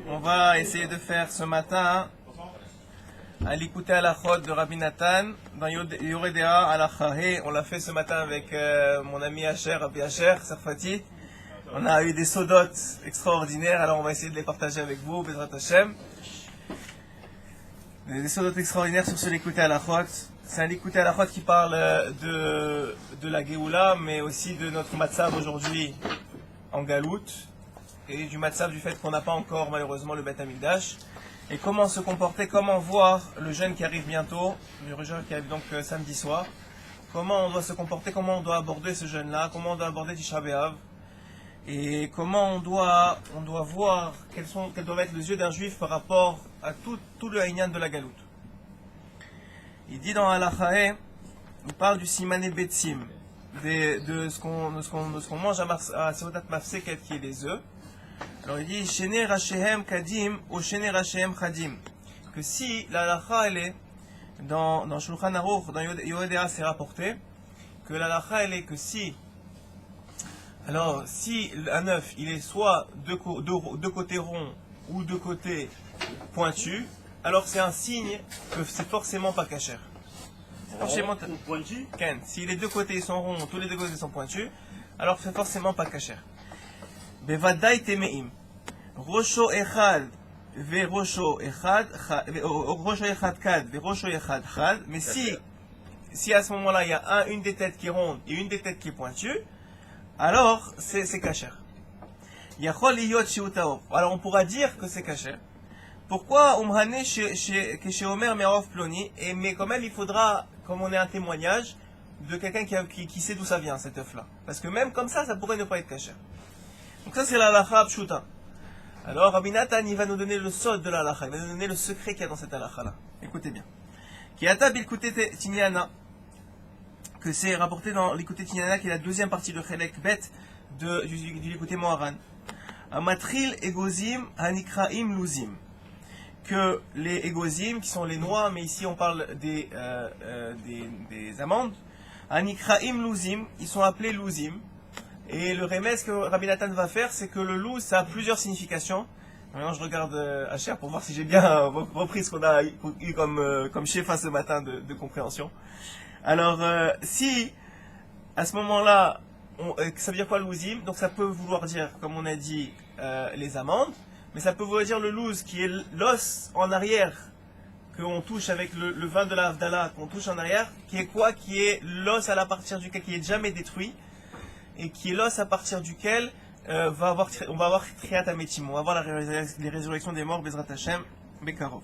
On va essayer de faire ce matin à l'écouter à la chod de Rabbi Nathan dans Yoredea à la Chahé. On l'a fait ce matin avec mon ami Asher, Rabbi Asher, Sarfati. On a eu des sodotes extraordinaires, alors on va essayer de les partager avec vous, Bezrat Hashem. Des sodotes extraordinaires sur ce l'écouter à la chod. C'est un l'écouter à la chod qui parle de la Géoula, mais aussi de notre matzav aujourd'hui en Galout, et du matzav du fait qu'on n'a pas encore malheureusement le Beth Amikdash, et comment se comporter, comment voir le jeûne qui arrive bientôt, le jeûne qui arrive donc samedi soir, comment on doit se comporter, comment on doit aborder ce jeûne-là, comment on doit aborder Tisha B'Av, et comment on doit voir quels doivent être les yeux d'un juif par rapport à tout le haïnyan de la Galout. Il dit dans Halachae, il parle du Simané Betsim, de ce qu'on mange à Seudat Mafseket, qui est les œufs. Alors il dit Shene Rachehem Kadim ou Shene Rachehem Chadim, que si la halacha elle est dans Shulchan Aruch, dans Yoredea c'est rapporté que la halacha elle est que si un œuf il est soit deux côtés ronds ou deux côtés pointus, alors c'est un signe que c'est forcément pas kasher. Pointu. Si les deux côtés sont ronds, tous les deux côtés sont pointus, alors c'est forcément pas kasher. Bevadai temeim. Rosho echad ve rosho echad kad ve rosho echad chad. Mais si à ce moment-là il y a une des têtes qui est ronde et une des têtes qui est pointue, alors c'est kasher. Yachol liyot shi'u taor. Alors on pourra dire que c'est kasher. Pourquoi umhane chez Omer Merov Ploni, mais quand même il faudra, comme on est un témoignage de quelqu'un qui sait d'où ça vient cet œuf là, parce que même comme ça pourrait ne pas être kasher. Donc ça c'est la halakha pshuta. Alors Rabbi Nathan il va nous donner le sod de la halakha, il va nous donner le secret qu'il y a dans cette halakha là. Écoutez bien. Kiata bilkute tinyana, que c'est rapporté dans l'écouté tinyana qui est la deuxième partie de Chelek Bet du l'écouté Moharan. Amatril egozim hanikraim luzim. Que les égozim, qui sont les noix, mais ici on parle des amandes, anikraim luzim, ils sont appelés luzim. Et le remède que Rabbi Nathan va faire, c'est que le louz, ça a plusieurs significations. Maintenant je regarde Asher pour voir si j'ai bien repris ce qu'on a eu comme chef ce matin de compréhension. Alors, si à ce moment-là, ça veut dire quoi louzim? Donc ça peut vouloir dire, comme on a dit, les amandes. Mais ça peut vouloir dire le louz, qui est l'os en arrière, qu'on touche avec le vin de la Havdalah, qu'on touche en arrière, qui est quoi? Qui est l'os à partir duquel, qui est jamais détruit, et qui est l'os à partir duquel on va avoir Triat Ametim, on va avoir les résurrections des morts, Bezrat Hashem, Bekarov.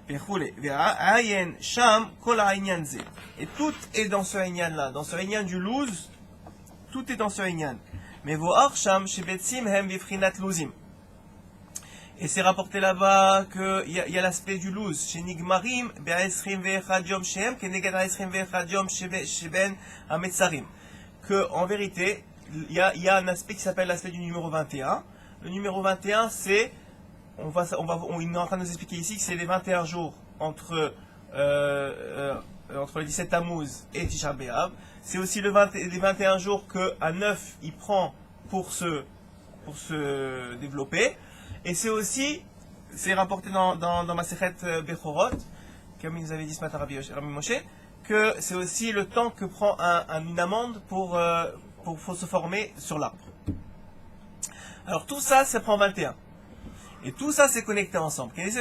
Et tout est dans ce haïnyan-là, dans ce haïnyan du louz, tout est dans ce haïnyan. Mais vos arsham, chez Betsim, hem vifrinat louzim. Et c'est rapporté là-bas qu'il y a l'aspect du louz. Chez Nigmarim, Be'aesrim ve'echad yom shehem, keneged aesrim ve'echad yom sheben ametzarim. Que, en vérité, il y a un aspect qui s'appelle l'aspect du numéro 21. Le numéro 21, c'est, il est en train de nous expliquer ici que c'est les 21 jours entre le 17 Tammuz et Tisha B'Av. C'est aussi les 21 jours qu'un œuf il prend pour se développer. Et c'est rapporté dans Masechet Bechorot, comme il nous avait dit ce matin Rabbi Moshe, que c'est aussi le temps que prend une amande pour se former sur l'arbre. Alors tout ça, ça prend 21. Et tout ça, c'est connecté ensemble. Et il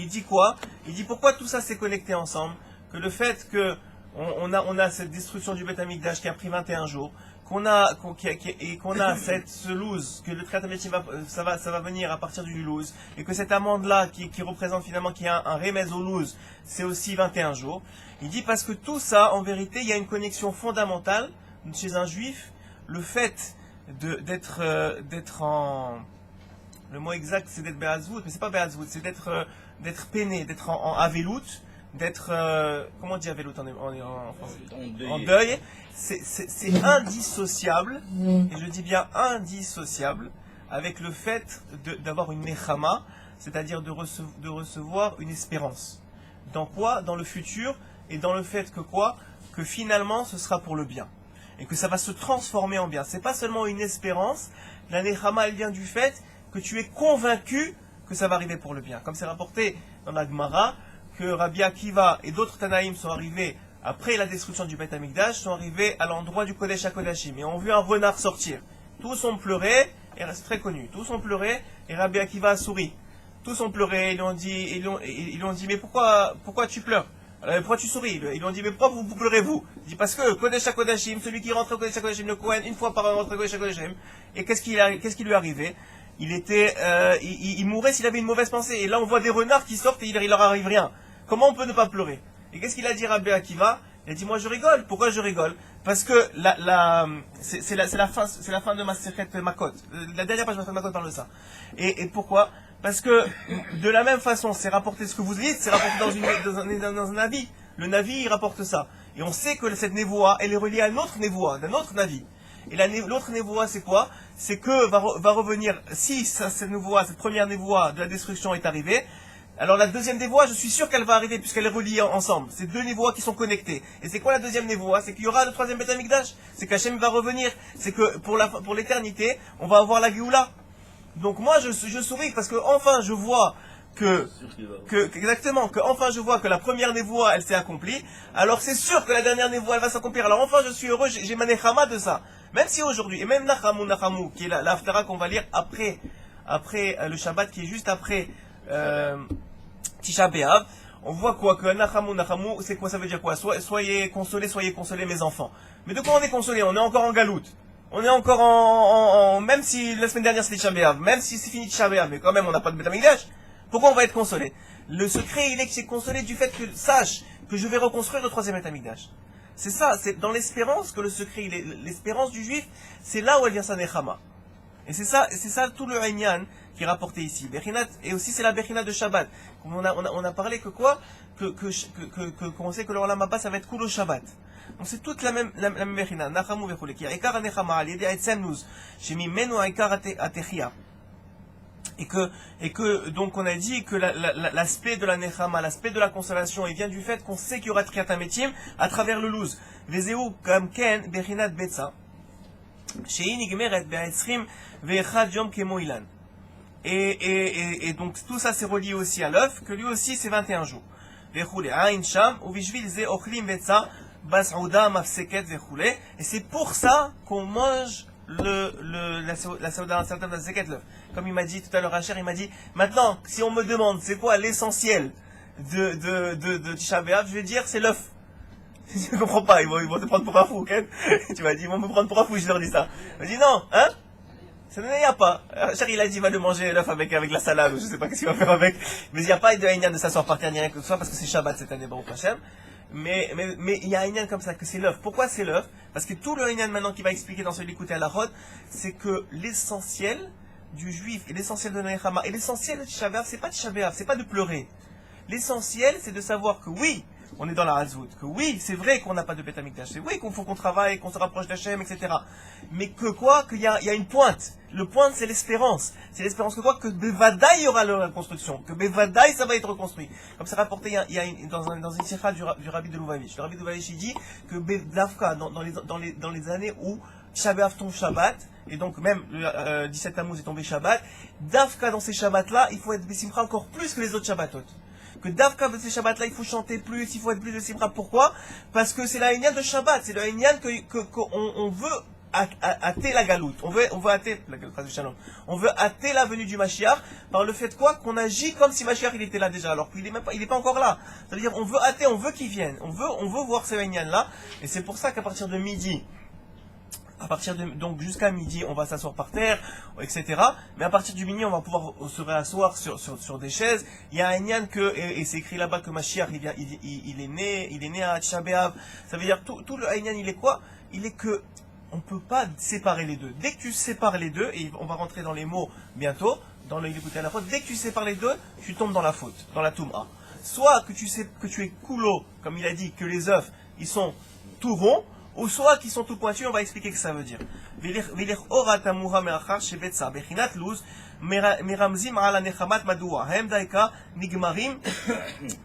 dit quoi? Il dit pourquoi tout ça c'est connecté ensemble? Que le fait que on a cette destruction du Beth Amikdash qui a pris 21 jours, qu'on a ce louz, que le Triat Ametim ça va venir à partir du louz, et que cette amande là qui représente finalement qui a un remède au louz, c'est aussi 21 jours. Il dit parce que tout ça, en vérité, il y a une connexion fondamentale chez un juif, le fait d'être en, le mot exact c'est d'être be'azvut, mais c'est pas be'azvut, c'est d'être peiné, d'être en avelout, d'être comment on dit avelout en français, en deuil. C'est indissociable, et je dis bien indissociable, avec le fait d'avoir une nechama, c'est-à-dire de recevoir une espérance. Dans quoi? Dans le futur et dans le fait que quoi? Que finalement ce sera pour le bien. Et que ça va se transformer en bien. C'est pas seulement une espérance. La Nechama, elle vient du fait que tu es convaincu que ça va arriver pour le bien. Comme c'est rapporté dans la Gemara, que Rabbi Akiva et d'autres Tanaïm sont arrivés après la destruction du Beth Amikdash, sont arrivés à l'endroit du Kodesh HaKodashim et ont vu un renard sortir. Tous ont pleuré, et c'est très connu, tous ont pleuré, et Rabbi Akiva a souri. Tous ont pleuré, ils lui ont dit, mais pourquoi tu pleures? Pourquoi tu souris? Ils lui ont dit, mais pourquoi vous pleurez vous? Il dit, parce que Kodesh HaKodashim, celui qui rentre au Kodesh HaKodashim, le Kohen, une fois par an rentre au Kodesh HaKodashim, et qu'est-ce qui lui arrivait? Il mourait s'il avait une mauvaise pensée. Et là, on voit des renards qui sortent et il leur arrive rien. Comment on peut ne pas pleurer? Et qu'est-ce qu'il a dit Rabbi Akiva? Il a dit, moi je rigole. Pourquoi je rigole? Parce que c'est la fin de Masechet Makot. La dernière page de Masechet Makot parle de ça. Et pourquoi? Parce que de la même façon, c'est rapporté ce que vous dites, c'est rapporté dans un avis. Le Navi, il rapporte ça. Et on sait que cette névoie, elle est reliée à un autre névoie, d'un autre Navi. Et l'autre névoie, c'est quoi? C'est que va revenir, si cette première névoie de la destruction est arrivée, alors la deuxième névoie, je suis sûr qu'elle va arriver puisqu'elle est reliée ensemble. C'est deux névoies qui sont connectées. Et c'est quoi la deuxième névoie? C'est qu'il y aura le troisième Beth Amikdash. C'est qu'Hachem va revenir. C'est que pour l'éternité, on va avoir la Géoula. Donc moi, je souris parce que enfin je vois exactement, que enfin je vois que la première névoie, elle s'est accomplie. Alors c'est sûr que la dernière névoie, elle va s'accomplir. Alors enfin je suis heureux, j'ai ma nechama de ça. Même si aujourd'hui, et même Nachamu, qui est la Haftara qu'on va lire après le Shabbat, qui est juste après Tisha B'Av, on voit quoi? Que Nachamu, c'est quoi? Ça veut dire quoi? Soyez consolés mes enfants. Mais de quoi on est consolés? On est encore en galoute. On est encore même si la semaine dernière c'était Tisha B'Av, même si c'est fini Tisha B'Av, mais quand même on n'a pas de Beth Amikdash. Pourquoi on va être consolé? Le secret, il est que c'est consolé du fait que, sache que je vais reconstruire le troisième Beth Amikdash. C'est ça, c'est dans l'espérance que le secret, l'espérance du juif, c'est là où elle vient sa nechama. Et c'est ça tout le Inyan qui est rapporté ici. Bechinat, et aussi c'est la Bechinat de Shabbat. On a parlé que quoi? Qu'on sait que le Olam Haba, ça va être cool au Shabbat. Donc c'est toute la même Bechinat. Nachamu vechule. Ki ha'ikar ha'nechama al yedei ha'etzem luz, shemimenu ha'ikar ha'techia. Et que donc on a dit que l'aspect de la nechama, l'aspect de la consolation, il vient du fait qu'on sait qu'il y aura Triat HaMetim à travers le louz. Vezeu kam ken bechinat betza, shehi nigmeret be'etzrim ve'echad yom kemo ilan. Et donc tout ça c'est relié aussi à l'œuf, que lui aussi c'est 21 jours. Vechule ain sham uvishvil ze ochlim betza bas'uda mafseket vechule. Et c'est pour ça qu'on mange la sauda certaine de Zeket l'œuf. Comme il m'a dit tout à l'heure Asher, il m'a dit, maintenant, si on me demande c'est quoi l'essentiel de Tisha B'Av, je vais dire c'est l'œuf. Je ne comprends pas, ils vont te prendre pour un fou, okay? Tu m'as dit, ils vont me prendre pour un fou, je leur dis ça. Il m'a dit non, hein? Ça n'y a pas. Asher, il a dit, il va le manger l'œuf avec la salade, je ne sais pas qu'est-ce qu'il va faire avec. Mais il n'y a pas de Haïnian de s'asseoir par terre ni rien que ce soit, parce que c'est Shabbat cette année, Baruch Hashem. Mais il y a un Inyan comme ça, que c'est l'œuf. Pourquoi c'est l'œuf? Parce que tout le Inyan maintenant qui va expliquer dans celui d'écouter à la Rod, c'est que l'essentiel du juif et l'essentiel de Nechama et l'essentiel de Tisha B'Av, c'est pas Tisha B'Av, c'est pas de pleurer. L'essentiel, c'est de savoir que oui, on est dans la Hazout, que oui, c'est vrai qu'on n'a pas de Beth Amikdash, c'est oui qu'on faut qu'on travaille, qu'on se rapproche d'Hachem, etc. Mais que quoi? Qu'il y a une pointe. Le pointe, c'est l'espérance. C'est l'espérance que quoi? Que Bevadaï y aura la reconstruction. Que Bevadaï, ça va être reconstruit. Comme c'est rapporté dans une sikha du Rabbi de Lubavitch. Le Rabbi de Lubavitch, il dit que Davka, dans les années où Tisha B'Av tombe Shabbat, et donc même le 17 Tammuz est tombé Shabbat, Davka dans ces Shabbats-là, il faut être Bessimcha encore plus que les autres Shabbatot. Que Davka dans ces Shabbats-là, il faut chanter plus, il faut être plus de Simcha. Pourquoi? Parce que c'est la Inyan de Shabbat, c'est la Inyan qu'on veut hâter la galoute, on veut hâter la galoute, on veut hâter la venue du Mashiach par le fait quoi? Qu'on agit comme si Mashiach il était là déjà, alors qu'il est pas encore là. C'est-à-dire on veut hâter, on veut qu'il vienne, on veut voir ces Inyan là, et c'est pour ça qu'à partir de midi, donc jusqu'à midi, on va s'asseoir par terre, etc. Mais à partir du midi, on va pouvoir se réasseoir sur des chaises. Il y a un Inyan et c'est écrit là-bas que Mashiach, il est né à Tisha B'Av. Ça veut dire, tout le Inyan, il est quoi? Il est que, on peut pas séparer les deux. Dès que tu sépares les deux, et on va rentrer dans les mots bientôt, dans le écouter à la faute, dès que tu sépares les deux, tu tombes dans la faute, dans la Touma. Soit que tu sais que tu es coulo, comme il a dit, que les œufs, ils sont tout ronds, ou soit qui sont tout pointus, on va expliquer ce que ça veut dire. מרמזים על הנחמת מדוע. הם דייקה נגמרים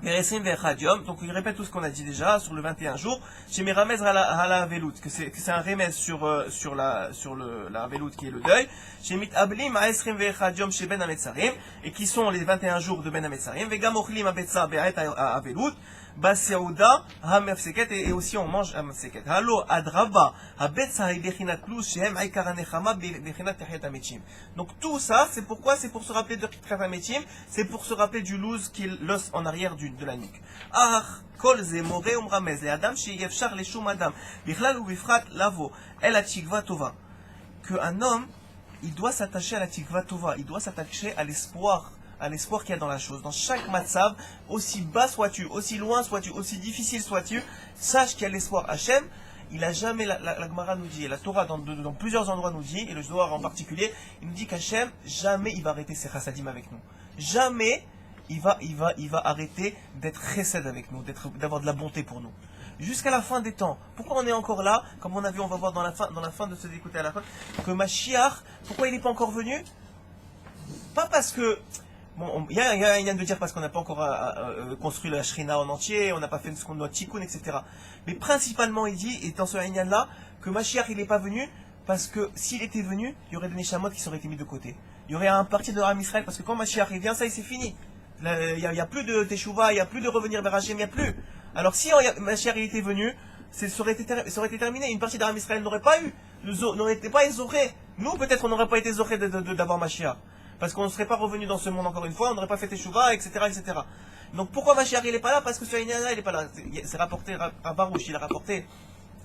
ב-21 יום. Donc il répète tout ce qu'on a dit déjà sur le 21 jours. Chez Miramez à la veloute, que c'est un remède sur la veloute qui est le deuil. Chez Mitablim à 21 yom chez Ben Ametzarim, et qui sont les 21 jours de Ben Ametzarim. Vegam ochlim à Betza be'et à veloute. Baseuda hamefseket, et aussi on mange hamefseket. Halo adraba habetza bechinat plus shehem aikar anechama bechinat techet ametim. Donc tout ça, c'est pourquoi? C'est pour se rappeler de techet ametim, c'est pour se rappeler du louz qui est l'os en arrière de la nuque. Ah, kol ze more umramez le adam sheyefshar le shum adam bichlal u bifrat lavo el atikva tova. Que un homme, il doit s'attacher à la tikva tova, il doit s'attacher à l'espoir qu'il y a dans la chose. Dans chaque matzav, aussi bas sois-tu, aussi loin sois-tu, aussi difficile sois-tu, sache qu'il y a l'espoir. Hachem, il a jamais, la Gemara nous dit, et la Torah dans plusieurs endroits nous dit, et le Zohar en particulier, il nous dit qu'Hachem, jamais il va arrêter ses chassadim avec nous. Jamais il va arrêter d'être chesed avec nous, d'avoir de la bonté pour nous. Jusqu'à la fin des temps. Pourquoi on est encore là? Comme on a vu, on va voir dans la fin de ce écouter à la fin, que Mashiach, pourquoi il n'est pas encore venu? Pas parce que, bon, il y a un de dire parce qu'on n'a pas encore construit la Shrina en entier, on n'a pas fait ce qu'on doit tikkun, etc. Mais principalement, il dit, et dans ce Inyan là, que Mashiach il n'est pas venu parce que s'il était venu, il y aurait des Neshamot qui seraient été mis de côté. Il y aurait un parti de Ram Israël, parce que quand Mashiach il vient, ça c'est fini. Il n'y a plus de Teshuvah, il n'y a plus de revenir vers Hachem, il n'y a plus. Alors si Mashiach il était venu, ça aurait été terminé. Une partie d'Aram Israël n'aurait pas eu, n'aurait pas ézoré. Nous peut-être on n'aurait pas été ézoré d'avoir Mashiach. Parce qu'on ne serait pas revenu dans ce monde encore une fois, on n'aurait pas fait Teshuvah, etc., etc. Donc pourquoi Mashiach il n'est pas là? Parce que ce Inyan-là il n'est pas là. C'est rapporté, Baruch il a rapporté,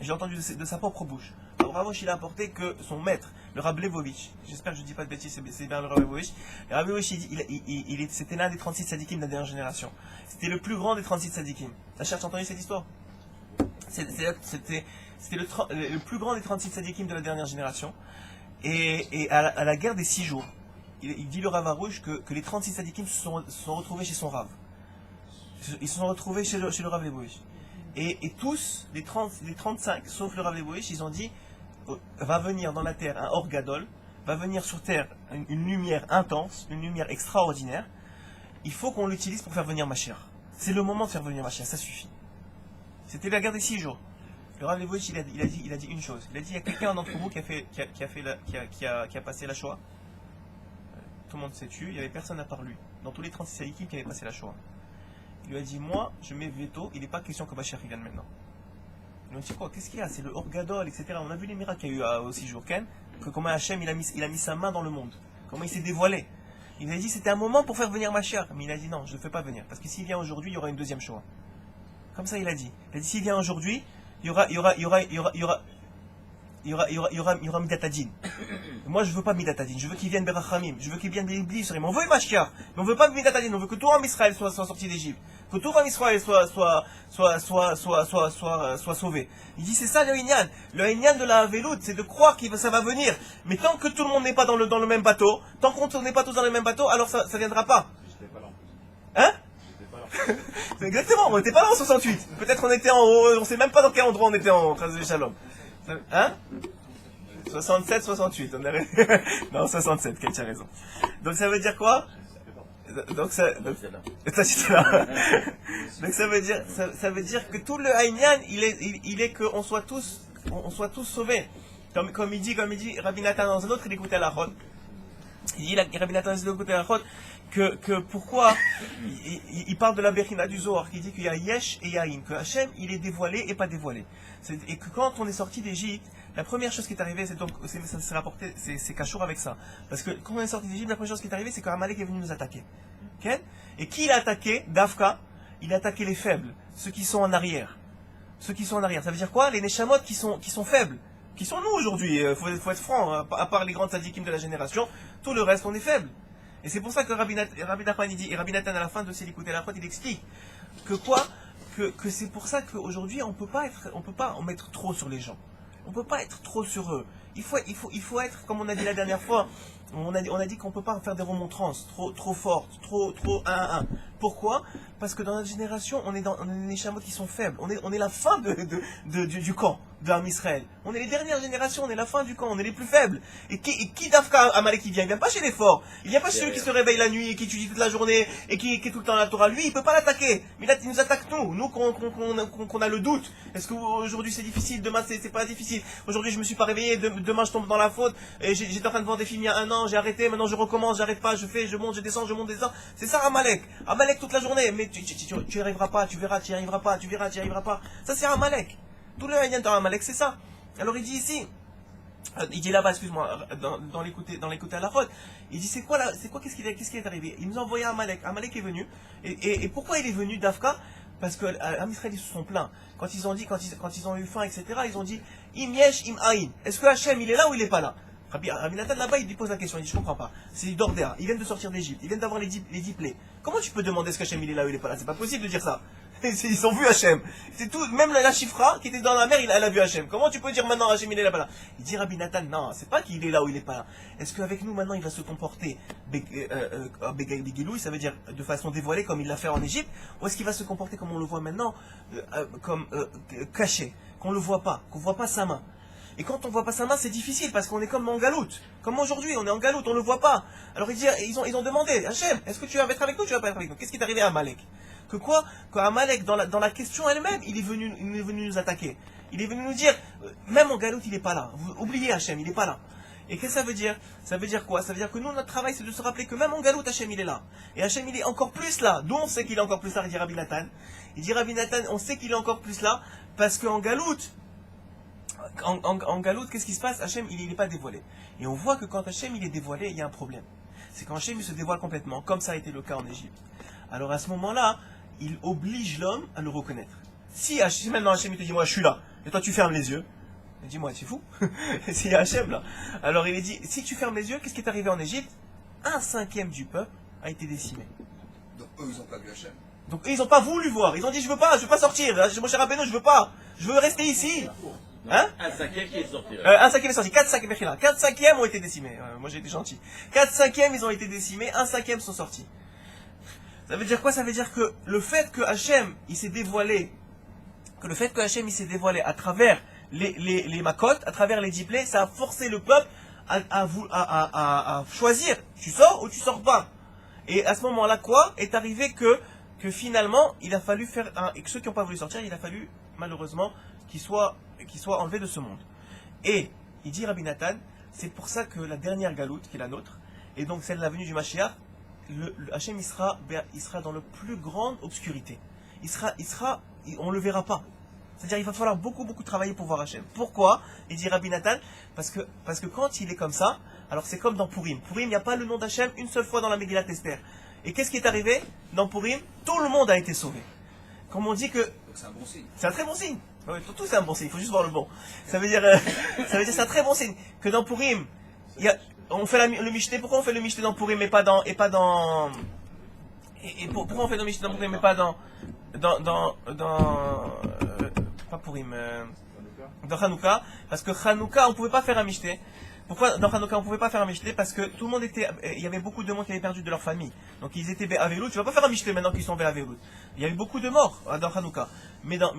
j'ai entendu de sa propre bouche. Baruch il a rapporté que son maître, le Rab Levovitch, j'espère que je ne dis pas de bêtises, c'est bien le Rab Levovitch. Le Rab Levovitch c'était l'un des 36 tzadikim de la dernière génération. C'était le plus grand des 36 tzadikim. T'as cherché entendu cette histoire? C'était le plus grand des 36 tzadikim de la dernière génération. Et à la guerre des 6 jours, il dit le Rav Arouche que les 36 tzadikim se sont retrouvés chez son Rav. Ils se sont retrouvés chez le Rav Levovitch. Et tous, les 35, sauf le Rav Levovitch, ils ont dit, va venir dans la terre un Or Gadol, va venir sur terre une lumière intense, une lumière extraordinaire. Il faut qu'on l'utilise pour faire venir Mashiach. C'est le moment de faire venir Mashiach, ça suffit. C'était la guerre des 6 jours. Le Rav Levovitch, il a dit une chose. Il a dit, il y a quelqu'un d'entre vous qui a passé la Shoah. Tout le monde s'est tué, il n'y avait personne à part lui. Dans tous les 36 équipes qui avaient passé la Shoah. Il lui a dit, moi, je mets veto, il n'est pas question que Mashiach vienne maintenant. Ils lui ont dit quoi? Qu'est-ce qu'il y a? C'est le Or Gadol, etc. On a vu les miracles qu'il y a eu aux 6 jours, Ken, que comment Hachem il a mis sa main dans le monde. Comment il s'est dévoilé. Il a dit, c'était un moment pour faire venir Mashiach. Mais il a dit, non, je ne le fais pas venir. Parce que s'il vient aujourd'hui, il y aura une deuxième Shoah. Comme ça, il a dit. Il a dit, s'il vient aujourd'hui, il y aura Midatadin. Moi, je veux pas Midatadin. Je veux qu'il vienne Berachamim. Je veux qu'il vienne Béiblis. On veut Mashiach. Mais on veut pas Midatadin. On veut que tout en Israël soit sorti d'Égypte. Que tout en Israël soit sauvé. Il dit, c'est ça le Inyan. Le Inyan de la Havelut, c'est de croire que ça va venir. Mais tant que tout le monde n'est pas dans le même bateau, tant qu'on n'est pas tous dans le même bateau, alors ça viendra pas. J'étais pas là en plus. Hein? J'étais pas là. Exactement, on n'était pas là en 68. Peut-être on était en haut, on sait même pas dans quel endroit on était en Chazé Shalom. Hein? 67, 68, on avait... Non, 67, tu as raison. Donc ça veut dire quoi? Donc ça veut dire que tout le Haïnian, il est qu'on soit tous sauvés. Comme il dit Rabbi Nathan dans un autre, il écoutait la Chod. Il dit Rabbi Nathan dans un autre, il écoutait la Chod, que pourquoi il parle de la Bechina du Zohar, qui dit qu'il y a Yesh et Yahin, que Hachem il est dévoilé et pas dévoilé. Et que quand on est sorti d'Égypte, la première chose qui est arrivée, ça s'est rapporté, c'est Kachour avec ça. Parce que quand on est sorti d'Égypte, la première chose qui est arrivée, c'est qu'Amalek est venu nous attaquer. Okay? Et qui l'a attaqué? Dafka, il a attaqué les faibles, ceux qui sont en arrière. Ceux qui sont en arrière. Ça veut dire quoi? Les Neshamot qui sont faibles. Qui sont nous aujourd'hui, faut être franc, hein, à part les grands tzadikim de la génération, tout le reste on est faible. Et c'est pour ça que Rabbi Nachman dit, et Rabbi Nathan à la fin de ses Likutei Halachot, il explique que quoi? Que c'est pour ça qu'aujourd'hui on peut pas en mettre trop sur les gens. On peut pas être trop sur eux. Il faut être, comme on a dit la dernière fois, on a dit qu'on peut pas faire des remontrances trop fortes, trop 1 à 1. Pourquoi? Parce que dans notre génération, on est des chameaux qui sont faibles. On est la fin du camp de Am Israël. On est les dernières générations, on est la fin du camp, on est les plus faibles. Et qui d'Afka Amalek il vient pas chez les forts. Il vient pas chez ceux qui se réveillent la nuit et qui étudient toute la journée et qui est tout le temps à la Torah. Lui, il peut pas l'attaquer. Mais là, il nous attaque nous qu'on a le doute. Est-ce que aujourd'hui c'est difficile, demain c'est pas difficile. Aujourd'hui je me suis pas réveillé, demain je tombe dans la faute. Et j'étais en train de voir des films il y a un an, j'ai arrêté, maintenant je recommence, j'arrête pas, je monte, je descends, je monte, descends. C'est ça Amalek. Amalek toute la journée. Mais tu y arriveras pas, tu verras, tu y arriveras pas, tu verras, tu y arriveras pas. Ça c'est Amalek. Tout le Haïn dans Amalek, c'est ça. Alors il dit ici, il dit là-bas, excuse-moi, dans l'écouter à la faute, il dit qu'est-ce qui est arrivé? Il nous a envoyé Amalek. Amalek est venu. Et pourquoi il est venu d'Afka? Parce que Am Israël ils se sont plaints. Quand ils ont eu faim, etc., ils ont dit Im yesh im aïn. Est-ce que Hachem il est là ou il est pas là? Rabbi Nathan là-bas il lui pose la question, il dit je comprends pas. C'est d'Ordéa, ils viennent de sortir d'Égypte, ils viennent d'avoir les 10 plaies. Comment tu peux demander est-ce qu'Hachem il est là ou il est pas là? C'est pas possible de dire ça. Ils ont vu Hachem. C'est tout, même la Chifra qui était dans la mer, elle a vu Hachem. Comment tu peux dire maintenant Hachem il est là-bas là? Il dit Rabbi Nathan, non, c'est pas qu'il est là ou il est pas là. Est-ce qu'avec nous maintenant il va se comporter Begilui, ça veut dire de façon dévoilée comme il l'a fait en Égypte, ou est-ce qu'il va se comporter comme on le voit maintenant, comme caché, qu'on le voit pas, qu'on voit pas sa main? Et quand on voit pas sa main, c'est difficile parce qu'on est comme en galoute. Comme aujourd'hui, on est en galoute, on le voit pas. Alors ils ont demandé, Hachem, est-ce que tu vas être avec nous ou tu vas pas être avec nous? Qu'est-ce qui est arrivé à Amalek? Que quoi? Que Amalek, dans la question elle-même, il est venu nous attaquer. Il est venu nous dire, même en galoute, il est pas là. Vous oubliez Hachem, il est pas là. Et qu'est-ce que ça veut dire? Ça veut dire quoi? Ça veut dire que nous, notre travail, c'est de se rappeler que même en galoute, Hachem, il est là. Et Hachem, il est encore plus là. D'où on sait qu'il est encore plus là, il dit Rabbi Nathan. Il dit Rabbi Nathan, on sait qu'il est encore plus là, parce qu'en galoute, en galoute, qu'est-ce qui se passe? Hachem, il n'est pas dévoilé. Et on voit que quand Hachem, il est dévoilé, il y a un problème. C'est quand Hachem, il se dévoile complètement, comme ça a été le cas en Égypte. Alors à ce moment-là, il oblige l'homme à le reconnaître. Si maintenant Hachem, il te dit, moi, je suis là, et toi, tu fermes les yeux, dis-moi, tu es fou? S'il y a Hachem, là. Alors il est dit, si tu fermes les yeux, qu'est-ce qui est arrivé en Égypte? 1/5 du peuple a été décimé. Donc eux, ils n'ont pas vu Hachem. Donc ils n'ont pas voulu voir. Ils ont dit, je veux pas sortir. Mon cher Rabbeinu, je veux pas. Je veux rester ici. Hein? 1/5 qui est sorti. 1/5 est sorti. 4/5 ont été décimés. Moi j'ai été gentil. 4/5 ils ont été décimés. 1/5 sont sortis. Ça veut dire quoi? Ça veut dire que le fait que Hachem il s'est dévoilé, à travers les makotes, à travers les 10 plaies, ça a forcé le peuple à choisir. Tu sors ou tu sors pas. Et à ce moment-là, quoi est arrivé que finalement, il a fallu faire et que ceux qui n'ont pas voulu sortir, il a fallu malheureusement qu'ils soient enlevés de ce monde. Et il dit Rabbi Nathan, c'est pour ça que la dernière galoute, qui est la nôtre, et donc celle de la venue du Mashiach, le Hachem il sera dans la plus grande obscurité. On le verra pas. C'est-à-dire il va falloir beaucoup travailler pour voir Hachem. Pourquoi? Il dit Rabbi Nathan, parce que quand il est comme ça, alors c'est comme dans Purim. Purim, il n'y a pas le nom d'Hachem une seule fois dans la Megillat Esther. Et qu'est-ce qui est arrivé? Dans Purim, tout le monde a été sauvé. Comme on dit que... C'est un bon signe. C'est un très bon signe. Ouais, tout c'est un bon signe, il faut juste voir le bon. Ça veut dire c'est un très bon signe. Que dans Purim, on fait le Mishneh. Pourquoi on fait le Mishneh dans Purim et pas dans... pourquoi on fait le Mishneh dans Purim et pas dans pas Purim, dans Hanouka? Parce que Hanouka, on ne pouvait pas faire un Mishneh. Pourquoi dans Hanouka on ne pouvait pas faire un Mishneh? Parce que tout le monde il y avait beaucoup de monde qui avait perdu de leur famille. Donc ils étaient Béavelout. Tu ne vas pas faire un Mishneh maintenant qu'ils sont Béavelout. Il y avait beaucoup de morts dans Hanouka. Mais dans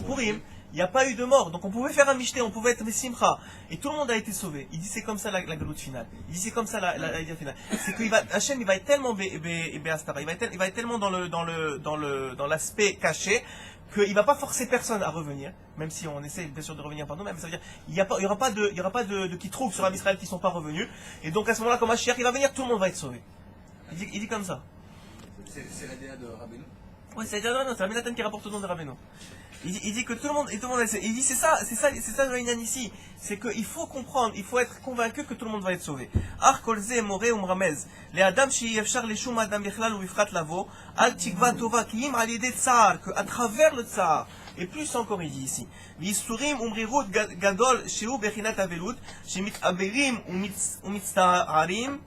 Purim, il n'y a pas eu de mort. Donc on pouvait faire un Mishneh, on pouvait être Simcha. Et tout le monde a été sauvé. Il dit c'est comme ça la galoute finale. Il dit c'est comme ça la idée finale. C'est que Hachem il va être tellement Béastara. Il va être tellement dans l'aspect caché, qu'il ne va pas forcer personne à revenir, même si on essaie bien sûr de revenir par nous-mêmes. Ça veut dire il n'y aura pas de qui trouve sur Am Israël qui ne sont pas revenus. Et donc à ce moment-là, comme Mashiach il va venir, tout le monde va être sauvé. Il dit comme ça. C'est l'ADN de Rabbeinu. Oui, c'est Rabbi Nathan qui rapporte au nom de Rabbeinu. Il dit que tout le monde, il dit c'est ça le Inyan ici. C'est qu'il faut comprendre, il faut être convaincu que tout le monde va être sauvé. Ar kolze moré umramez. Les adam shi yefshar leshum adam bichlal ou ifrat lavo. Al tikva tova kiyim al yedei tsar. Que à travers le tsar. Et plus encore il dit ici. V'isurim umrirut gadol sheu bechinat avelut. Shemit aberim umitzta'arim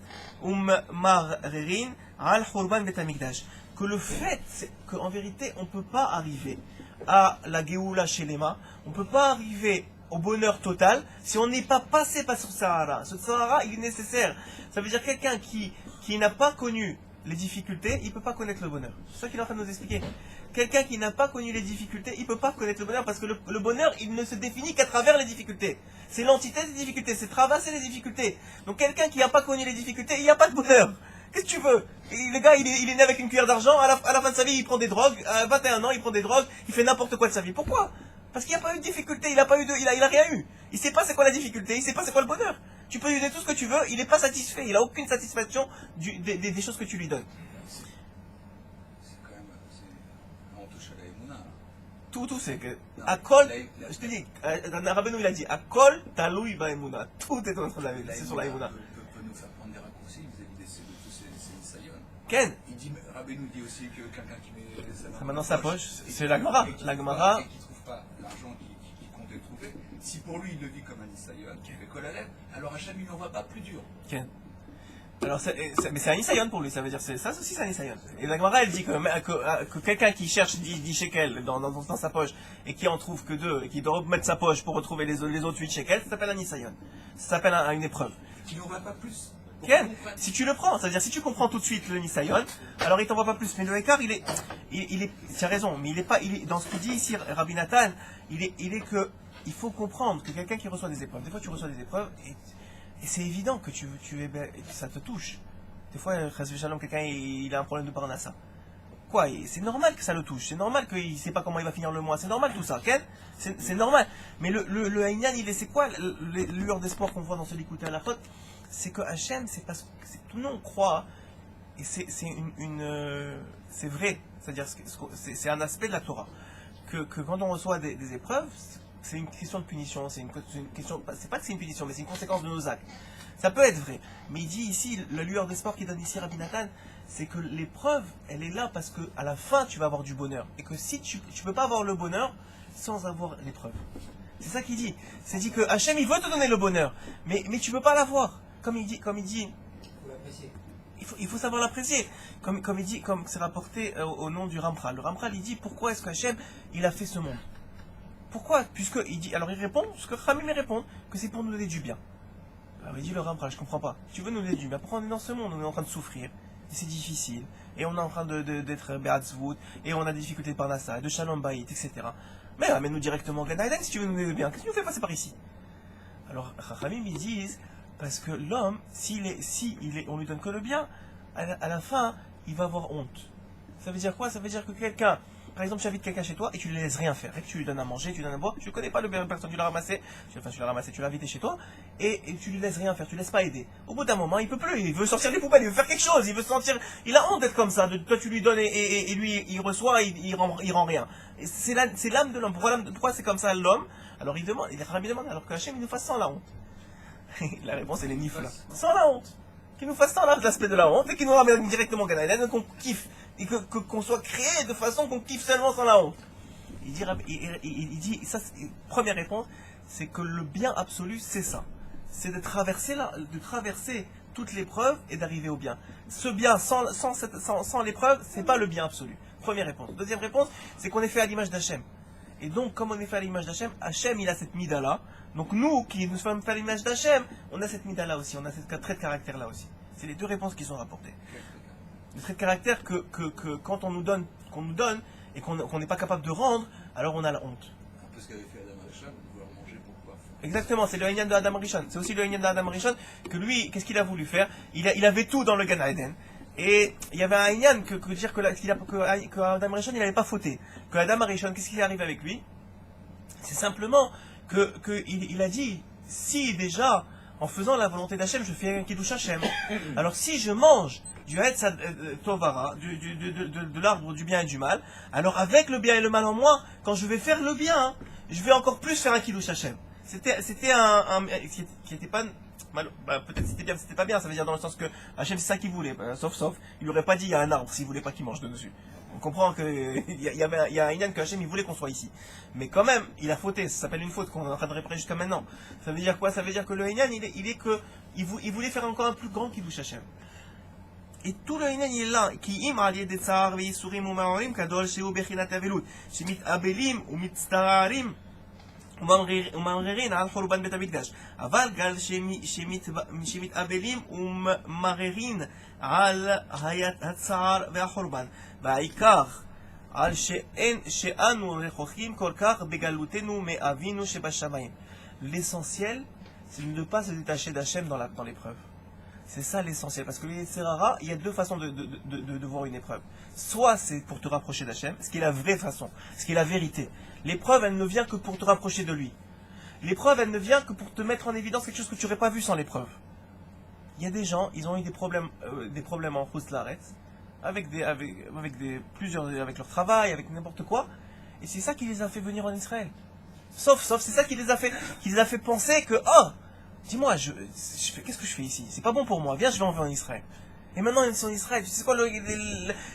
ummarrerin al churban bet hamikdash. Que le fait qu'en vérité on ne peut pas arriver à la Géoula chez Lema, on ne peut pas arriver au bonheur total si on n'est pas passé par ce Sahara. Ce Sahara il est nécessaire. Ça veut dire quelqu'un qui n'a pas connu les difficultés, il ne peut pas connaître le bonheur. C'est ça qu'il est en train de nous expliquer. Quelqu'un qui n'a pas connu les difficultés, il ne peut pas connaître le bonheur parce que le bonheur, il ne se définit qu'à travers les difficultés. C'est l'antithèse des difficultés, c'est traverser les difficultés. Donc quelqu'un qui n'a pas connu les difficultés, il n'y a pas de bonheur. Qu'est-ce que tu veux? Et le gars, il est né avec une cuillère d'argent, à la fin de sa vie, il prend des drogues, à 21 ans, il prend des drogues, il fait n'importe quoi de sa vie. Pourquoi? Parce qu'il n'y a pas eu de difficulté, il a rien eu. Il sait pas c'est quoi la difficulté, il sait pas c'est quoi le bonheur. Tu peux lui donner tout ce que tu veux, il n'est pas satisfait, il a aucune satisfaction des choses que tu lui donnes. C'est quand même. On touche à la Emouna. Tout c'est que. Non, Akol, la- je te dis, Rabbeinu il a dit, Akol taloui baemuna. Tout est entre la c'est sur la Emouna Emouna. peut nous faire prendre des raccourcis vis-à-vis de tous ces Nisayon. Ken, Il dit, Rabbeinu dit aussi que quelqu'un qui met sa main maintenant dans sa poche, c'est la Gemara. La Gemara. Et qui ne trouve pas l'argent qu'il comptait trouver, si pour lui il le vit comme un Nisayon, qui fait colle à lèvres, alors Hachem il n'envoie pas plus dur. Ken. Alors, mais c'est un Nisayon pour lui, ça veut dire, ça aussi c'est un Nisayon. Et la Gemara elle dit que quelqu'un qui cherche 10 shekels dans sa poche et qui en trouve que 2, et qui doit remettre sa poche pour retrouver les autres 8 shekels, ça s'appelle un Nisayon. Ça s'appelle une épreuve. Qui n'envoie pas plus. Pour Ken, qu'on comprenne. si tu le prends, c'est-à-dire si tu comprends tout de suite le Nisayon, alors il t'envoie pas plus. Mais le écart, tu as raison, mais dans ce qu'il dit ici, Rabbi Nathan, il est que, il faut comprendre que quelqu'un qui reçoit des épreuves, des fois tu reçois des épreuves, et c'est évident que ça te touche. Des fois, quelqu'un il a un problème de parnassa. Quoi, c'est normal que ça le touche, c'est normal qu'il ne sait pas comment il va finir le mois, c'est normal tout ça, Ken, c'est normal. Mais le Haïnan, c'est quoi les lueurs d'espoir qu'on voit dans celui qui à la faute? C'est que Hachem, c'est parce que tout le monde croit, et c'est vrai, c'est-à-dire c'est un aspect de la Torah, que quand on reçoit des épreuves, c'est une question de punition, c'est une question, c'est pas que c'est une punition, mais c'est une conséquence de nos actes. Ça peut être vrai, mais il dit ici, la lueur d'espoir qu'il donne ici Rabbi Nathan, c'est que l'épreuve, elle est là parce que à la fin tu vas avoir du bonheur, et que si tu peux pas avoir le bonheur sans avoir l'épreuve. C'est ça qu'il dit. C'est dit que Hachem il veut te donner le bonheur, mais tu peux pas l'avoir. Comme il dit, il faut savoir l'apprécier. Comme il dit, comme c'est rapporté au nom du Ramchal. Le Ramchal il dit pourquoi est-ce qu'Hachem il a fait ce monde? Pourquoi? Puisque il dit, alors il répond, ce que Khamim répond, que c'est pour nous donner du bien. Alors il dit le Ramchal, je comprends pas. Tu veux nous donner du bien? Pourquoi on est dans ce monde? On est en train de souffrir, et c'est difficile, et on est en train d'être Be'atzvut, et on a des difficultés de Parnassa, de Shalom Bayit, etc. Mais amène-nous directement au Gan Eden si tu veux nous donner du bien. Qu'est-ce que tu nous fais passer par ici? Alors Khamim ils disent parce que l'homme, on lui donne que le bien, à la fin, il va avoir honte. Ça veut dire quoi? Ça veut dire que quelqu'un, par exemple, tu invites quelqu'un chez toi et tu ne lui laisses rien faire. Et que tu lui donnes à manger, tu lui donnes à boire, tu ne connais pas le bien personne, tu l'as ramassé, tu l'as invité chez toi, et tu lui laisses rien faire, tu ne laisses pas aider. Au bout d'un moment, il peut plus, il veut sortir des poubelles, il veut faire quelque chose, il a honte d'être comme ça, toi tu lui donnes et lui il reçoit, il rend rien. Et c'est l'âme de l'homme. Pourquoi c'est comme ça l'homme? Alors il demande, alors que Hachem il nous fasse sans la honte. La réponse elle est nifla. Sans la honte. Qu'il nous fasse sans l'aspect de la honte et qu'il nous ramène directement au Gan Eden, qu'on kiffe. Et qu'on soit créé de façon qu'on kiffe seulement sans la honte. Il dit ça, première réponse, c'est que le bien absolu c'est ça. C'est de traverser toute l'épreuve et d'arriver au bien. Ce bien sans l'épreuve, c'est pas le bien absolu. Première réponse. Deuxième réponse, c'est qu'on est fait à l'image d'Hachem. Et donc, comme on est fait à l'image d'Hachem, Hachem il a cette mida-là. Donc nous, qui nous sommes fait à l'image d'Hachem, on a cette mida-là aussi, on a ce trait de caractère-là aussi. C'est les deux réponses qui sont rapportées. Le trait de caractère que quand on nous donne et qu'on n'est pas capable de rendre, alors on a la honte. Un peu ce qu'avait fait Adam Rishon, de vouloir manger pourquoi. Exactement, c'est le Haïnan de Adam Rishon. C'est aussi le Haïnan de Adam Rishon que lui, qu'est-ce qu'il a voulu faire? Il avait tout dans le Gan Eden. Et il y avait un Haïnan que Adam Rishon il n'avait pas fauté. Que Adam Rishon, qu'est-ce qui arrive avec lui? C'est simplement qu'il a dit, si déjà, en faisant la volonté d'Hachem, je fais un kiddush Hachem, alors si je mange du Etz Tovara, de l'arbre du bien et du mal, alors avec le bien et le mal en moi, quand je vais faire le bien, je vais encore plus faire un kiddush Hachem. C'était qui était pas... peut-être c'était pas bien, ça veut dire dans le sens que Hachem c'est ça qu'il voulait, sauf, il n'aurait pas dit il y a un arbre s'il voulait pas qu'il mange dessus. On comprend qu'il y a un Inyan que Hachem il voulait qu'on soit ici. Mais quand même, il a fauté, ça s'appelle une faute qu'on est en train de réparer jusqu'à maintenant. Ça veut dire quoi? Ça veut dire que le Inyan il voulait faire encore un plus grand kiddush Hachem. Et tout le Inyan il est là, qui im al yed tsar ve yisurim u ma'orim kadol sheu bechinat avelut, shemit abelim u mitztararim וממררין על חורבן בית המקדש. אבל גל שמתאבלים וממררין על הצער והחורבן. והעיקר על שאנו רחוקים כל כך בגלותנו מאבינו שבשמיים. L'essentiel, c'est de ne pas se détacher d'Hachem dans l'épreuve. C'est ça l'essentiel, parce que les Yetzirara, il y a deux façons de voir une épreuve. Soit c'est pour te rapprocher d'Hachem, ce qui est la vraie façon, ce qui est la vérité. L'épreuve, elle ne vient que pour te rapprocher de lui. L'épreuve, elle ne vient que pour te mettre en évidence quelque chose que tu n'aurais pas vu sans l'épreuve. Il y a des gens, ils ont eu des problèmes en Khouzlaret, avec leur travail, avec n'importe quoi, et c'est ça qui les a fait venir en Israël. Sauf c'est ça qui les a fait penser que, oh, dis-moi, qu'est-ce que je fais ici? C'est pas bon pour moi, viens, je vais en Israël. Et maintenant ils sont en Israël, tu sais quoi,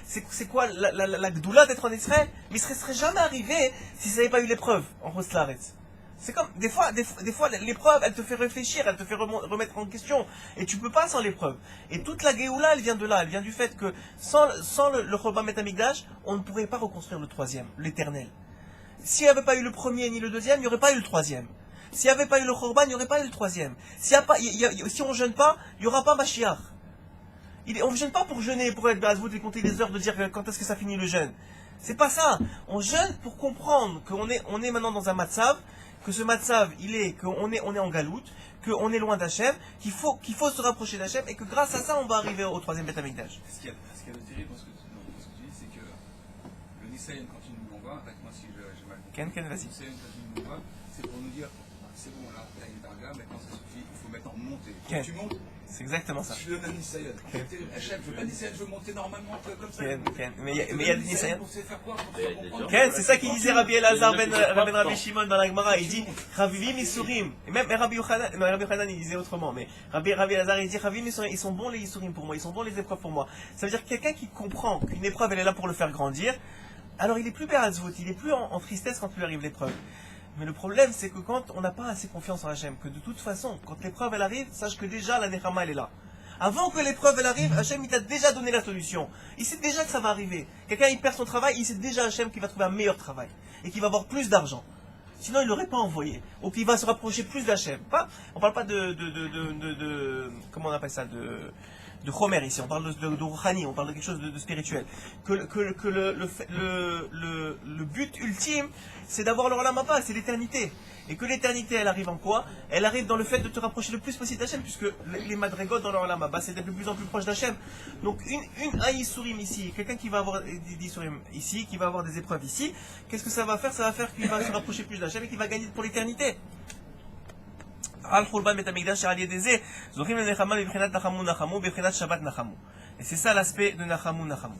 c'est quoi la gdoula d'être en Israël? Mais ça ne serait jamais arrivé si ça n'avait pas eu l'épreuve en Khouzlaret. C'est comme, des fois, l'épreuve, elle te fait réfléchir, elle te fait remettre en question. Et tu peux pas sans l'épreuve. Et toute la Géoula, elle vient de là. Elle vient du fait que sans le Chorban Beit Hamikdash, on ne pourrait pas reconstruire le troisième, l'éternel. S'il n'y avait pas eu le premier ni le deuxième, il n'y aurait pas eu le troisième. S'il n'y avait pas eu le Chorban, il n'y aurait pas eu le troisième. Si on ne jeûne pas, il n'y aura pas Mashiach. On ne jeûne pas pour jeûner, pour être Bazvout et compter les heures de dire quand est-ce que ça finit le jeûne. C'est pas ça. On jeûne pour comprendre qu'on est maintenant dans un matzav, que ce matzav, qu'on est en galoute, qu'on est loin d'Hachem, qu'il faut se rapprocher d'Hachem, et que grâce à ça, on va arriver au troisième Beit Hamikdash. Ce qu'il y a de terrible dans ce que tu dis, c'est que le Nisaïen, quand il nous l'envoie, arrête-moi si j'ai mal compris. Ken, vas-y. Le Nisaïen, quand il nous l'envoie, c'est pour nous dire, c'est bon, là, t'as une darga, maintenant ça suffit, il faut maintenant monter. Quand tu montes, c'est exactement ça. je donne un Nisaïen. Hachem, je veux pas Nisaïen, je veux monter normalement, comme ça. Mais il y a des Nisaïens. Pour se faire quoi, pour se faire comprendre. Ken, c'est ça qu'il disait Rabbi Elazar ben Rabbi Shimon dans la Gemara. Il dit Chavivim Isurim. Et même Rabbi Yochanan, il disait autrement. Mais Rabbi Elazar, il dit Chavivim Isurim, ils sont bons les Isurim pour moi, ils sont bons les épreuves pour moi. Ça veut dire que quelqu'un qui comprend qu'une épreuve, elle est là pour le faire grandir, alors il est plus be'atzvut, il est plus en tristesse quand lui arrive l'épreuve. Mais le problème, c'est que quand on n'a pas assez confiance en Hachem, que de toute façon, quand l'épreuve elle arrive, sache que déjà la Nechama elle est là. Avant que l'épreuve elle arrive, Hachem il t'a déjà donné la solution. Il sait déjà que ça va arriver. Quelqu'un il perd son travail, il sait déjà Hachem qu'il va trouver un meilleur travail et qu'il va avoir plus d'argent. Sinon il l'aurait pas envoyé. Ou qu'il va se rapprocher plus d'Hachem. On parle pas comment on appelle ça, de Chomer ici, on parle de Rouhani, on parle de quelque chose de spirituel. Que le but ultime, c'est d'avoir le Olam Haba, c'est l'éternité. Et que l'éternité, elle arrive en quoi? Elle arrive dans le fait de te rapprocher le plus possible d'Hachem, puisque les madrigot dans le Olam Haba, c'est d'être de plus en plus proche d'Hachem. Donc un Yisurim ici, quelqu'un qui va avoir des Yisurim ici, qui va avoir des épreuves ici, qu'est-ce que ça va faire? Ça va faire qu'il va se rapprocher plus d'Hachem et qu'il va gagner pour l'éternité. Et c'est ça l'aspect de Nachamu Nachamu.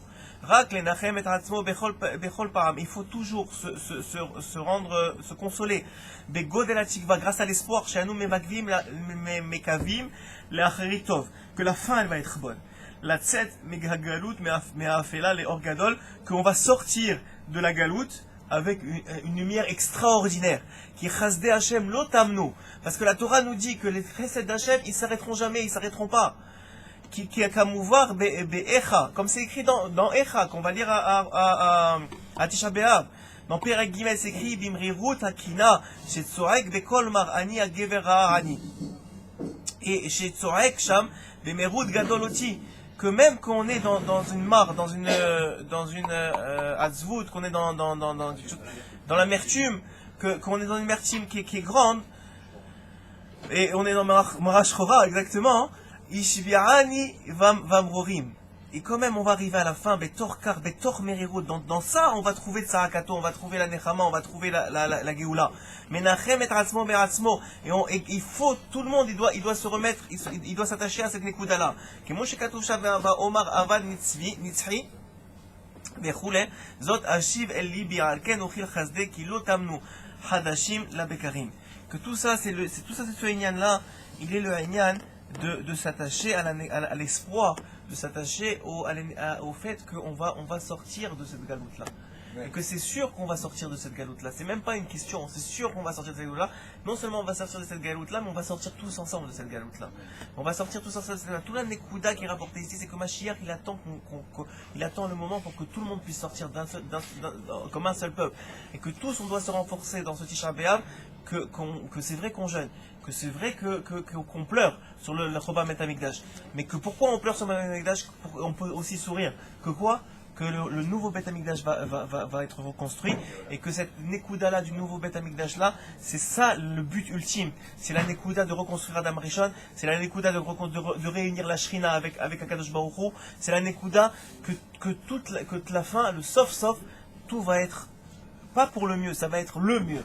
Il faut toujours se rendre, se consoler. Grâce à l'espoir, que la fin elle va être bonne. Qu'on va sortir de la galoute avec une lumière extraordinaire. Qui chasde Hashem lotamnu. Parce que la Torah nous dit que les chesed d'Hachem, ils s'arrêteront jamais, ils s'arrêteront pas. Qui a qu'à mouvoir be'echa, comme c'est écrit dans Echa, qu'on va lire à Tisha B'Av. Dans Perek Gimel, c'est écrit Bimrirut hakina, shetzorek bekol mar'ani hagever ha'ani. Et shetzorek sham bemerut gadoloti. Que même quand on est dans une mare, dans une atzvut, qu'on est dans l'amertume, qu'on est dans une amertume qui est grande, et on est dans Marash Chora, exactement, Ishvi'ani vamrorim. Et quand même, on va arriver à la fin, Betor Kar, Betor Merirut. Dans ça, on va trouver Tsarakato, on va trouver la Nechama, on va trouver la Géoula. Menachem et Atzmo Beratzmo. Et il faut, tout le monde, il doit se remettre, il doit s'attacher à cette Nekuda-là. Que Moshe Katoucha va Omar Avad Nitzhi, Bechule, Zot Ashiv El Libi, Alken Ochil Chazde, Ki Lotamnu, Hadashim La Bekarim. Que tout ça, c'est ce Inyan-là, il est le Inyan de s'attacher à l'espoir, de s'attacher au fait qu'on va sortir de cette galoute-là. et que c'est sûr qu'on va sortir de cette galoute-là. C'est même pas une question, c'est sûr qu'on va sortir de cette galoute-là. Non seulement on va sortir de cette galoute-là, mais on va sortir tous ensemble de cette galoute-là. On va sortir tous ensemble de cette galoute-là. Tout la Nekuda qui est rapporté ici, c'est que Mashiach, il attend, il attend le moment pour que tout le monde puisse sortir comme un seul peuple. Et que tous, on doit se renforcer dans ce Tisha B'Av, que c'est vrai qu'on jeûne, que c'est vrai qu'on pleure sur le Choba Bet Hamikdash. Mais que pourquoi on pleure sur le Bet Hamikdash, on peut aussi sourire. Que quoi? Que le nouveau Bet Hamikdash va être reconstruit, et que cette Nekuda là du nouveau Bet Hamikdash là, c'est ça le but ultime. C'est la Nekuda de reconstruire Adam Rishon, c'est la Nekuda de réunir la Shrina avec Akadosh Baruch Hu, c'est la Nekuda que toute la fin, le sauf, tout va être pas pour le mieux, ça va être le mieux.